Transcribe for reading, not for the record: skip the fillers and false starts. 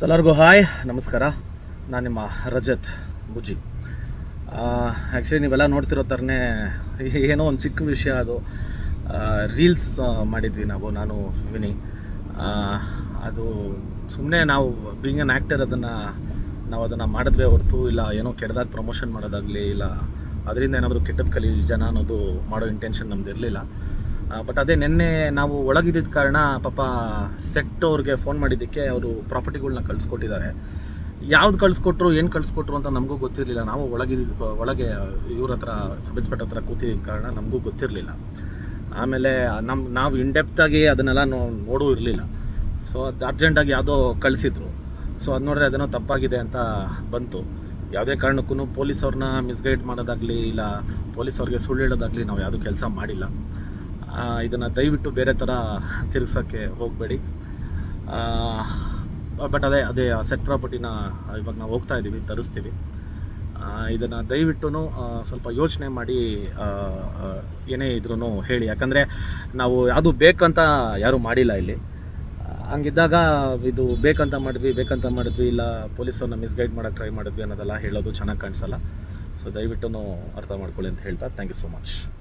ಎಲ್ಲರಿಗೂ ಹಾಯ್ ನಮಸ್ಕಾರ. ನಾನು ನಿಮ್ಮ ರಜತ್ ಬುಜ್ಜಿ. ಆ್ಯಕ್ಚುಲಿ ನೀವೆಲ್ಲ ನೋಡ್ತಿರೋ ಥರನೇ ಏನೋ ಒಂದು ಚಿಕ್ಕ ವಿಷಯ ಅದು. ರೀಲ್ಸ್ ಮಾಡಿದ್ವಿ ನಾನು ವಿನಿ. ಅದು ಸುಮ್ಮನೆ ನಾವು ಬೀಯಿಂಗ್ ಆ್ಯನ್ ಆ್ಯಕ್ಟರ್ ಅದನ್ನು ಮಾಡಿದ್ವೇ ಹೊರತು ಇಲ್ಲ ಏನೋ ಕೆಟ್ಟದಾಗಿ ಪ್ರಮೋಷನ್ ಮಾಡೋದಾಗಲಿ ಇಲ್ಲ ಅದರಿಂದ ಏನಾದರೂ ಕೆಟ್ಟದ್ದು ಕಲೀಲಿ ಜನ ಅನ್ನೋದು ಮಾಡೋ ಇಂಟೆನ್ಷನ್ ನಮ್ದು ಇರಲಿಲ್ಲ. ಬಟ್ ಅದೇ ನಿನ್ನೆ ನಾವು ಒಳಗಿದ್ದ ಕಾರಣ ಪಾಪ ಸೆಟ್ ಅವ್ರಿಗೆ ಫೋನ್ ಮಾಡಿದ್ದಕ್ಕೆ ಅವರು ಪ್ರಾಪರ್ಟಿಗಳ್ನ ಕಳಿಸ್ಕೊಟ್ಟಿದ್ದಾರೆ. ಯಾವ್ದು ಕಳಿಸ್ಕೊಟ್ರು ಏನು ಕಳಿಸ್ಕೊಟ್ರು ಅಂತ ನಮಗೂ ಗೊತ್ತಿರಲಿಲ್ಲ. ನಾವು ಒಳಗೆ ಇವ್ರ ಹತ್ರ ಸಬ್ ಇನ್ಸ್ಪೆಕ್ಟರ್ ಹತ್ರ ಕೂತಿದ್ದ ಕಾರಣ ನಮಗೂ ಗೊತ್ತಿರಲಿಲ್ಲ. ಆಮೇಲೆ ನಾವು ಇಂಡೆಪ್ತಾಗಿ ಅದನ್ನೆಲ್ಲ ನೋಡೂ ಇರಲಿಲ್ಲ. ಸೊ ಅದು ಅರ್ಜೆಂಟಾಗಿ ಯಾವುದೋ ಕಳಿಸಿದ್ರು. ಸೊ ಅದು ನೋಡಿದ್ರೆ ಅದೇನೋ ತಪ್ಪಾಗಿದೆ ಅಂತ ಬಂತು. ಯಾವುದೇ ಕಾರಣಕ್ಕೂ ಪೊಲೀಸವ್ರನ್ನ ಮಿಸ್ಗೈಡ್ ಮಾಡೋದಾಗಲಿ ಇಲ್ಲ ಪೊಲೀಸವ್ರಿಗೆ ಸುಳ್ಳು ಹೇಳೋದಾಗಲಿ ನಾವು ಯಾವುದೂ ಕೆಲಸ ಮಾಡಿಲ್ಲ. ಇದನ್ನು ದಯವಿಟ್ಟು ಬೇರೆ ಥರ ತಿರ್ಗ್ಸೋಕ್ಕೆ ಹೋಗಬೇಡಿ. ಬಟ್ ಅದೇ ಸೆಟ್ ಪ್ರಾಪರ್ಟಿನ ಇವಾಗ ನಾವು ಹೋಗ್ತಾ ಇದ್ದೀವಿ, ತರಿಸ್ತೀವಿ. ಇದನ್ನು ದಯವಿಟ್ಟು ಸ್ವಲ್ಪ ಯೋಚನೆ ಮಾಡಿ ಏನೇ ಇದ್ರೂ ಹೇಳಿ. ಯಾಕಂದರೆ ನಾವು ಯಾವುದು ಬೇಕಂತ ಯಾರೂ ಮಾಡಿಲ್ಲ ಇಲ್ಲಿ. ಹಂಗಿದ್ದಾಗ ಇದು ಬೇಕಂತ ಮಾಡಿದ್ವಿ ಇಲ್ಲ ಪೊಲೀಸವ್ರನ್ನ ಮಿಸ್ಗೈಡ್ ಮಾಡೋಕ್ಕೆ ಟ್ರೈ ಮಾಡಿದ್ವಿ ಅನ್ನೋದೆಲ್ಲ ಹೇಳೋದು ಚೆನ್ನಾಗಿ ಕಾಣಿಸಲ್ಲ. ಸೊ ದಯವಿಟ್ಟು ಅರ್ಥ ಮಾಡ್ಕೊಳ್ಳಿ ಅಂತ ಹೇಳ್ತಾ ಥ್ಯಾಂಕ್ ಯು ಸೋ ಮಚ್.